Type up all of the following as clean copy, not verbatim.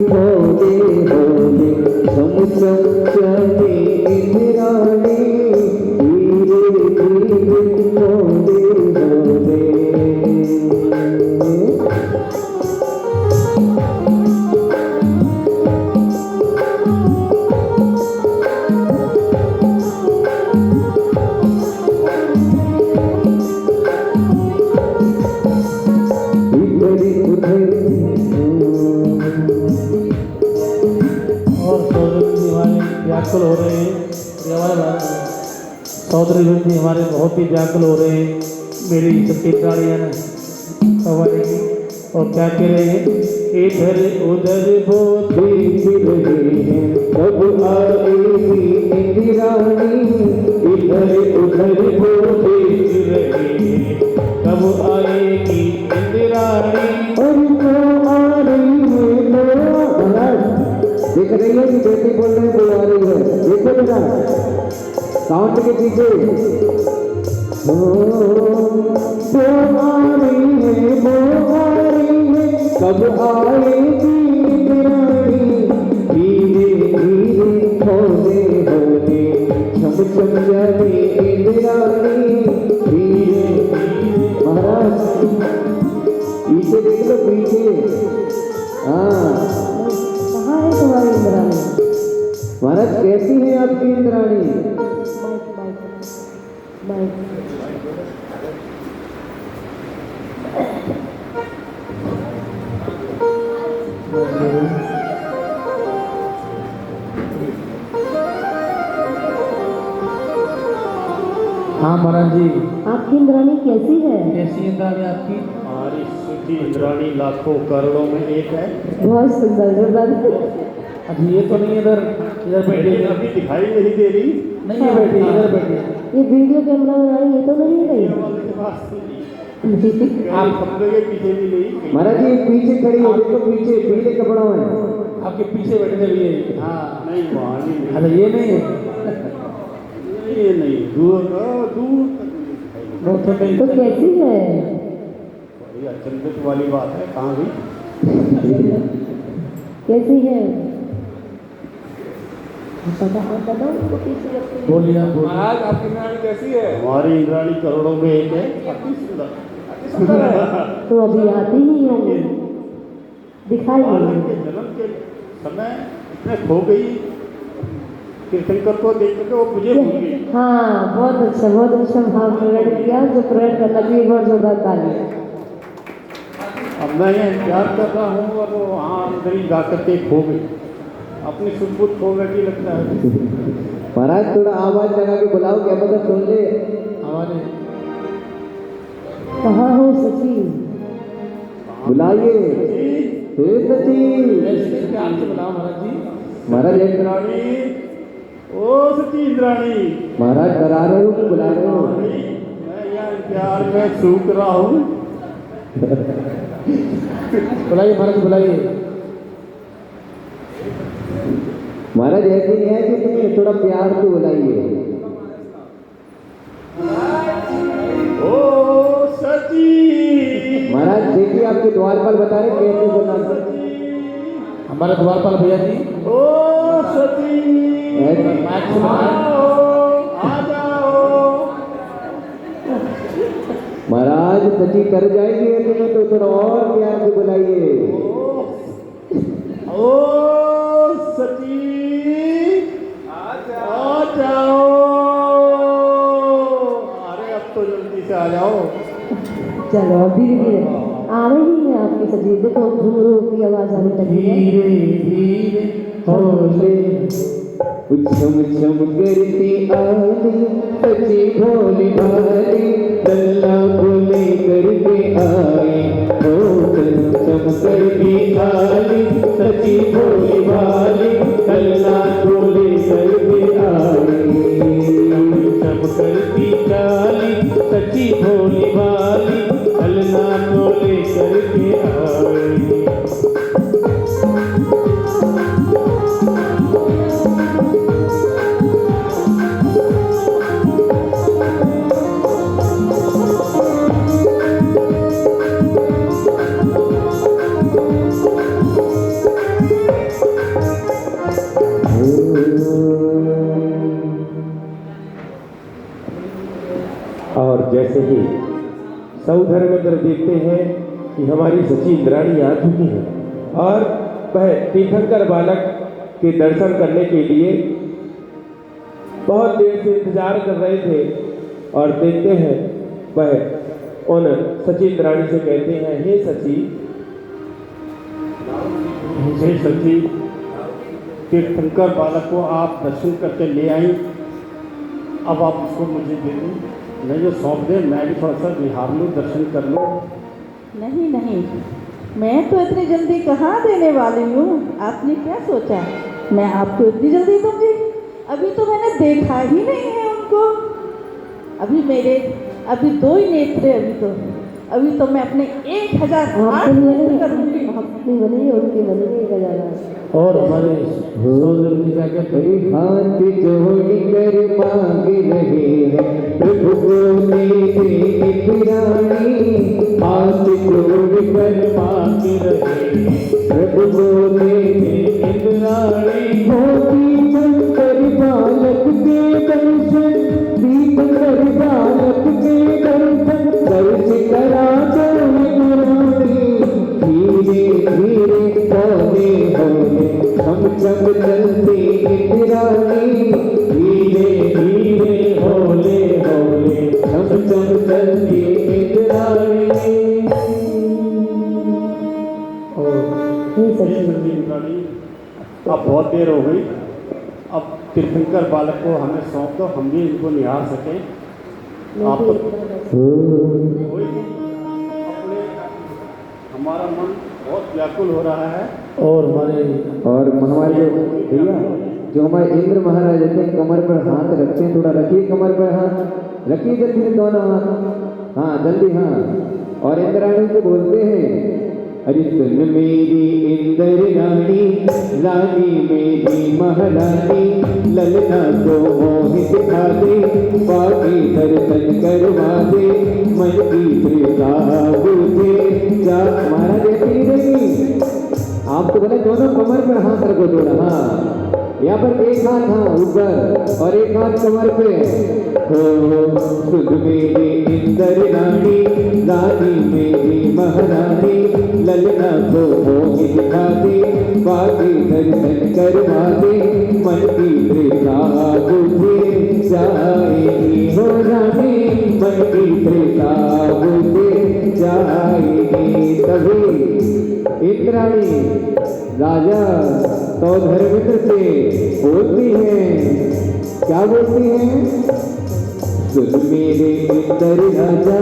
होले होले समुद्रम चले इंद्राणी धीरे धीरे होले होले। व्याकुल हो रहे हैं, चौधरी जी हमारे बहुत ही व्याकुल हो रहे हैं। मेरी सबकी गाड़ियाँ कब आएगी और क्या कह रहे हैं? इधर उधर बोलती फिर रही है कब आएगी इंद्राणी इधर उधर बोलती फिर रही है कब आएगी इंद्राणी। और तो आ रही है देख रही है कि बेटी बोल रही है आ रही है। देखो बेटा साउंड के पीछे कब आएगी इंद्राणी धीरे धीरे होले होले छम छम चले इंद्राणी धीरे धीरे। महाराज पीछे देख लो पीछे। हाँ कहाँ है तुम्हारी इंद्राणी? महाराज कैसी है आपकी इंद्राणी? हाँ महाराज जी, आपकी इंद्राणी कैसी है? कैसी इंद्राणी आपकी? हमारी सुखी इंद्राणी लाखों करोड़ों में एक है। बहुत सुंदर जोरदार। अभी ये तो नहीं इधर इधर बैठी लेकिन अभी दिखाई नहीं दे रही। नहीं है बैठी इधर बैठी। ये वीडियो कैमरा में आ रही है तो नहीं रही? आप कमरे के पीछे भी नहीं। महाराज जी पीछे खड़ी है देखो पीछे पीले कपड़ों में आपके पीछे बैठने भी है। हाँ नहीं वहाँ नहीं। अरे ये नहीं है ये नहीं दूर दूर तक वो तो कहीं तो कैसी है? बड़ी अचंभित वाली बात है। कहाँ गई? कैसी है? पता उसको पीछे रखते हैं। बोलिए आप बोलिए। महाराज आपकी इंद्राणी कैसी है? हमारी इंद्राणी करोड़ों में एक है। अति सुंदर तो अभी आती ही होंगी, दिखाई बालक नहीं। के जन्म के समय इतने खो गई तीर्थंकर को देख करके वो मुझे भूल गई। हाँ बहुत अच्छा भाव प्रकट किया जो प्रकट करना चाहिए। बहुत जोरदार ताली। अब मैं ये इंतजार कर रहा हूँ और वो वहाँ अंदर ही जा करके खो गई। अपनी सुध खो गई लगता है। महाराज थोड़ा आवाज लगा के बुलाओ क्या पता सुन ले। हमारे कहाँ हो सची? बुलाइए हे सची। ऐसे प्यार से बुलाओ महाराज जी। महाराज एक इंद्राणी, ओ सची इंद्राणी। महाराज डरा रहे हो कि बुला रहे हो? मैं यहाँ इंतजार में सूख रहा हूँ। बुलाइए महाराज जी बुलाइए। महाराज ऐसे नहीं है कि तुम्हें थोड़ा प्यार से बुलाइए। ओ सची। महाराज देखिए आपके द्वारपाल बता रहे कैसे बुलाना। हमारे द्वारपाल भैया जी ओ सची माइक से बुलाएं। आ जाओ। महाराज सची कर जाएगी तुम्हें तो थोड़ा और प्यार से बुलाइए। ओ सची आ जाओ। अरे अब तो जल्दी से आ जाओ। चलो अभी धीरे आ रही है आपकी सजी। देखो घुंघरू की आवाज आने लगी है। धीरे धीरे होले छम छम करती आली सची भोली भाली तल्ला बोले करके आई। ओ छम करती आली सची भोली भाली तल्ला बोले करके आई। सब करती काली सच्ची भोली भाली हलना बोले करके आई। वैसे ही सौधर्मेंद्र देखते हैं कि हमारी सची इंद्राणी आ चुकी है और वह तीर्थंकर बालक के दर्शन करने के लिए बहुत देर से इंतजार कर रहे थे और देखते हैं वह उन सची इंद्राणी से कहते हैं, हे सची, हे सची, तीर्थंकर बालक को आप दर्शन करके ले आई, अब आप उसको मुझे दे दें, मैं जो सौंप दें, मैं भी थोड़ा सा निहार लूँ, दर्शन कर लूँ। नहीं नहीं, मैं तो इतनी जल्दी कहाँ देने वाली हूँ। आपने क्या सोचा मैं आपको इतनी जल्दी दूँगी? अभी तो मैंने देखा ही नहीं है उनको। अभी 2 ही नेत्र, अभी तो मैं अपने 1008 नेत्र करूँगी। अपनी बनेगी, उनकी बनेगी 1000। और हमारे सहोदर जी क्या कहते हैं, हाथ जोड़ कर मांग रहे हैं प्रभु को दे इंद्राणी, हाथ जोड़ कर मांग रहे हैं प्रभु को दे इंद्राणी। मोती शंकर बालक के दर्शन, दीपकर बालक के दर्शन, दर्श करा दो इंद्राणी। धीरे धीरे होले होले हम सब चलते इंद्राणी, धीरे धीरे होले होले हम सब चलते इंद्राणी। हे सची, इंद्राणी, अब बहुत देर हो गई, अब तीर्थंकर बालक को हमें सौंप दो, हम भी इनको निहार सकें। आप कोई अपने, हमारा मन बहुत व्याकुल हो रहा है। और हमारे हमारे भैया जो हमारे इंद्र महाराज रहते हैं, कमर पर हाथ रखते हैं, थोड़ा रखिए कमर पर हाथ, रखिए जल्दी से दोनों हाथ, हाँ जल्दी, हाँ। और इंद्राणी से बोलते हैं, अरे सुन मेरी इंद्राणी, रानी मेरी महारानी, ललना को मोहित खा दे, बाकी दर्शन करवा दे, मन की प्रेता बुझे जा। महाराज ऐसी नहीं, आप तो बोले दोनों कमर पर हाथ रखो थोड़ा, हाँ यहाँ पर एक हाथ हाँ ऊपर और एक हाथ कमर पे। हो सुध मेरी इंद्राणी, रानी मेरी महारानी, ललना को मोहित खा दे, बाकी दर्शन करवा दे, मन की प्रेता बुझे जाएगी। हो रानी मन की प्रेता बुझे जाएगी। तभी इंद्राणी राजा सौधर्मेंद्र से बोलती हैं, क्या बोलती हैं? सुन मेरे इंद्र राजा,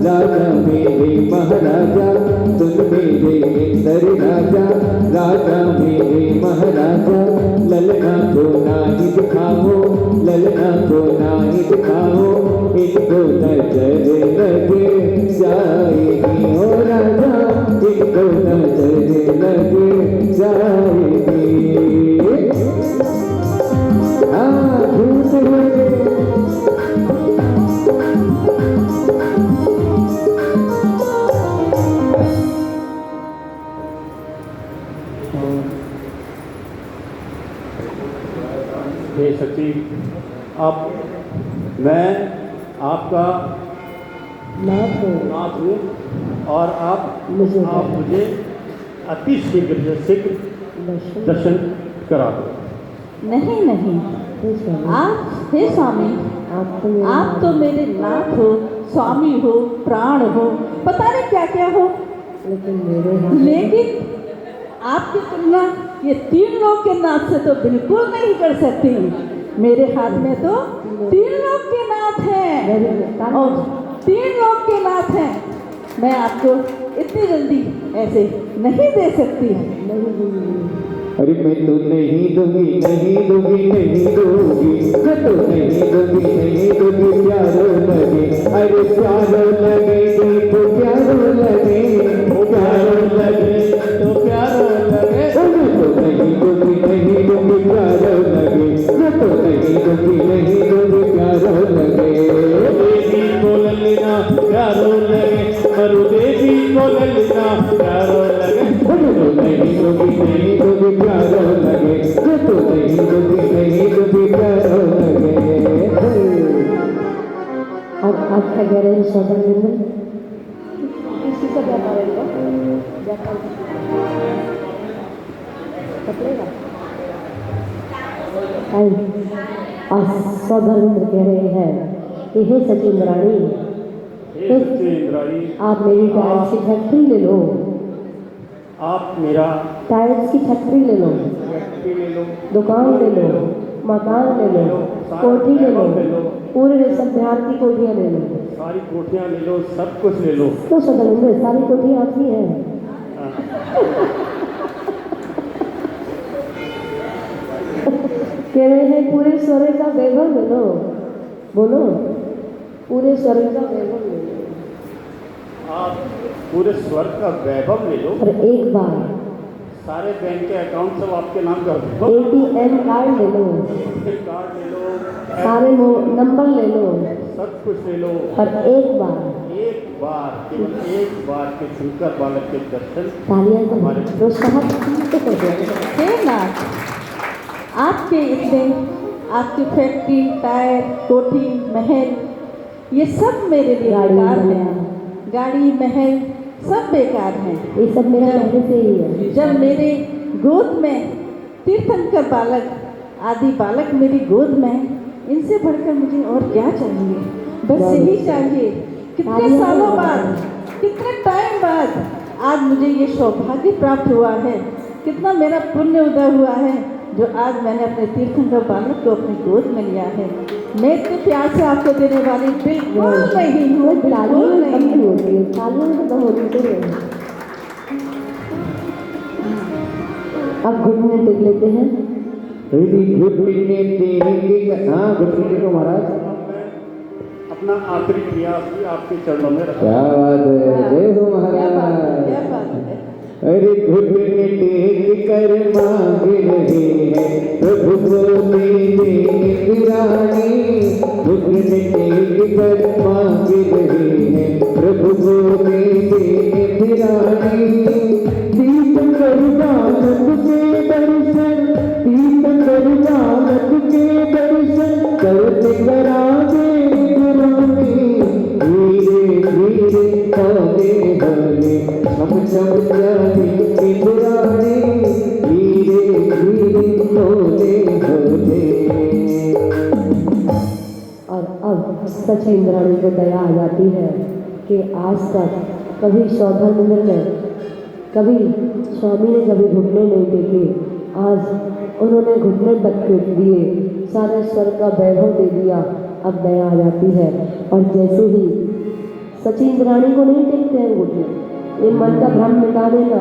राजा मेरे महाराजा, सुन मेरे इंद्र राजा, राजा मेरे महाराजा, ललना को नाही दिखाओ, ललना को नाही दिखाओ, इनको नजर लगे जाएगी। हो राजा इनको नजर लगे जाएगी। हाँ झूठ है हे सची, अब मैं आपका नाथ हूँ और आप मुझे अति शीघ्र दर्शन करा दो। नहीं नहीं, आप हे स्वामी, आप तो मेरे नाथ हो, स्वामी हो, प्राण हो, पता नहीं क्या क्या हो, लेकिन आपकी तुलना ये 3 लोग के नाथ से तो बिल्कुल नहीं कर सकती। मेरे हाथ में तो 3 लोग के नाथ हैं और 3 लोग के नाथ हैं। मैं आपको इतनी जल्दी ऐसे नहीं दे सकती। अरे मैं तो नहीं दूंगी, नहीं दूंगी, नहीं दूंगी, मैं तो नहीं दूंगी, नहीं दूंगी, प्यारो लगे, अरे प्यारो लगे तो प्यारो लगे, प्यारो लगे तो प्यारो लगे। मैं तो नहीं दूंगी, नहीं दूंगी, प्यारो लगे, मैं तो नहीं दूंगी, नहीं दूंगी, प्यारो लगे। देवी को ललना प्यारो लगे, मरु देवी को ललना प्यारो लगे। मैं तो नहीं दूंगी, नहीं दूंगी, प्यारो लगे, मैं तो नहीं दूंगी, नहीं दूंगी, प्यारो लगे। अब क्या कह रहे हैं सौदामिंद्र किसी का व्यापार है इनका? व्यापार कपड़े का और सौदामिंद्र कह रहे हैं कि हे सचिन रानी, हे सचिंद्राणी, आप मेरी टायर्स की फैक्ट्री ले लो, आप मेरा टायर्स की फैक्ट्री ले लो, फैक्ट्री ले लो, दुकान ले लो, मकान ले लो, कोठी ले लो, पूरे सब बिहार की कोठियाँ ले लो। सारी कोठियाँ ले लो, सब कुछ ले लो। तो सदन सारी कोठियाँ आपकी हैं। कह रहे हैं पूरे स्वर्ग का वैभव ले लो, बोलो पूरे स्वर्ग का वैभव ले लो। आप पूरे स्वर्ग का वैभव ले लो, और एक बार सारे बैंक के अकाउंट सब आपके नाम कर दो, ATM कार्ड ले लो, कार्ड ले लो, सारे नंबर ले लो, सब कुछ ले लो। और एक बार केवल एक बार के शंकर बालक के दर्शन तालियां तो प्रोत्साहन तो कर दो। हे नाथ, आपके इतने आपकी फैक्ट्री, टायर, कोठी, महल, ये सब मेरे लिए गाड़ी, बेकार है। महल। गाड़ी, महल सब बेकार हैं। ये सब मेरा पहले से ही है। जब मेरे गोद में तीर्थंकर बालक आदि बालक मेरी गोद में, इनसे बढ़कर मुझे और क्या चाहिए? बस यही चाहिए। कितने सालों बाद, कितने टाइम बाद आज मुझे ये सौभाग्य प्राप्त हुआ है। कितना मेरा पुण्य उदय हुआ है जो आज मैंने अपने तीर्थंकर बालक को अपनी गोद में लिया है। मैं इतने प्यार से आपको देने वाली बिल्कुल नहीं हूँ, तालियों बिल्कुल में कम नहीं। नहीं होती है, तालियों में कम होनी चाहिए। अब घुटने टेक लेते हैं। हाँ घुटने टेको महाराज। अपना आखिरी प्रयास भी आपके चरणों में रखा। क्या बात है, जय हो क्या बात है, महाराज। क्या बात है। अरे घुटने टेक कर मांग रहे हैं प्रभु को मेरे रानी, घुटने टेक कर मांग रहे हैं प्रभु को मेरे रानी। तीर्थंकर बालक के दर्शन, तीर्थंकर बालक के दर्शन करते करा दे रानी। धीरे धीरे हौले हौले हम सब जाने रानी, धीरे धीरे हौले हौले। और अब सचिंद्राणी को दया आ जाती है कि आज तक कभी सौदामिंद्र ने, कभी स्वामी ने कभी घुटने नहीं टेके, आज उन्होंने घुटने तक टेक दिए, सारे स्वर्ग का वैभव दे दिया। अब दया आ जाती है और जैसे ही सचिंद्राणी को नहीं टेकते हैं घुटने, ये मन का भ्रम मिटा देना,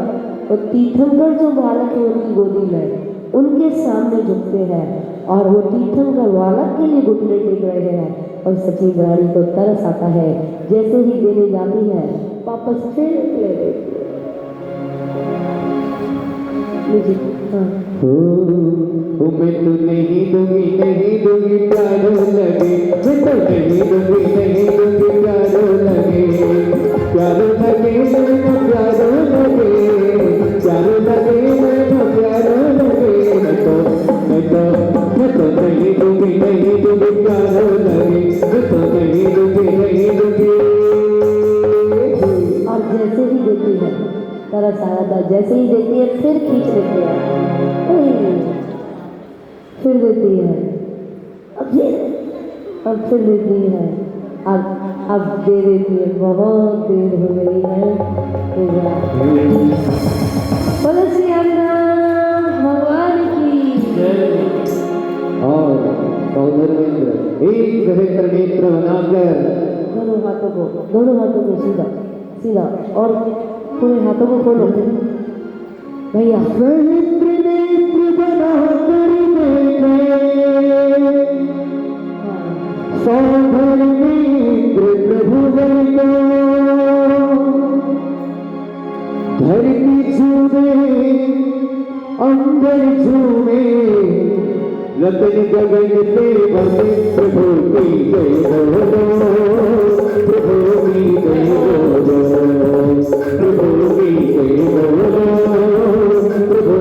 और तीर्थंकर जो बालक है उनकी गोदी में उनके सामने झुकते हैं और वो तीर्थंकर बालक के लिए घुटने टेक रहे हैं। और सचिंद्राणी को तरस आता है, जैसे ही देने जाती है वापस फिर ले लेती है। हाँ। मैं तो नहीं दूंगी, नहीं दूंगी, प्यारो लगे। मैं तो नहीं दूंगी, नहीं दूंगी, प्यारो लगे। प्यारो लगे मेरे प्यारो लगे, प्यारो लगे मेरे प्यारो लगे। मैं तो नहीं दूंगी, नहीं दूंगी, प्यारो लगे। मैं तो नहीं दूंगी, नहीं दूंगी। और जैसे ही देती है तरस आया था, जैसे ही देती है फिर खींच लेते हैं, फिर देती है, अब फिर देती है, अब दे देती है। बहुत देर हो गई है। बोलो श्री राम भगवान की। और सौधर्मेंद्र एक सहस्त्र नेत्र बनाकर दोनों हाथों को सीधा सीधा और पूरे हाथों को खोलो भैया। सहस्त्र नेत्र बनाकर सौधर्मेंद्र प्रभु को धरती झूमे अंबर झूमे, रतन गगन पे बसे प्रभु की जय बोलो, प्रभु की जय बोलो, प्रभु की जय बोलो, प्रभु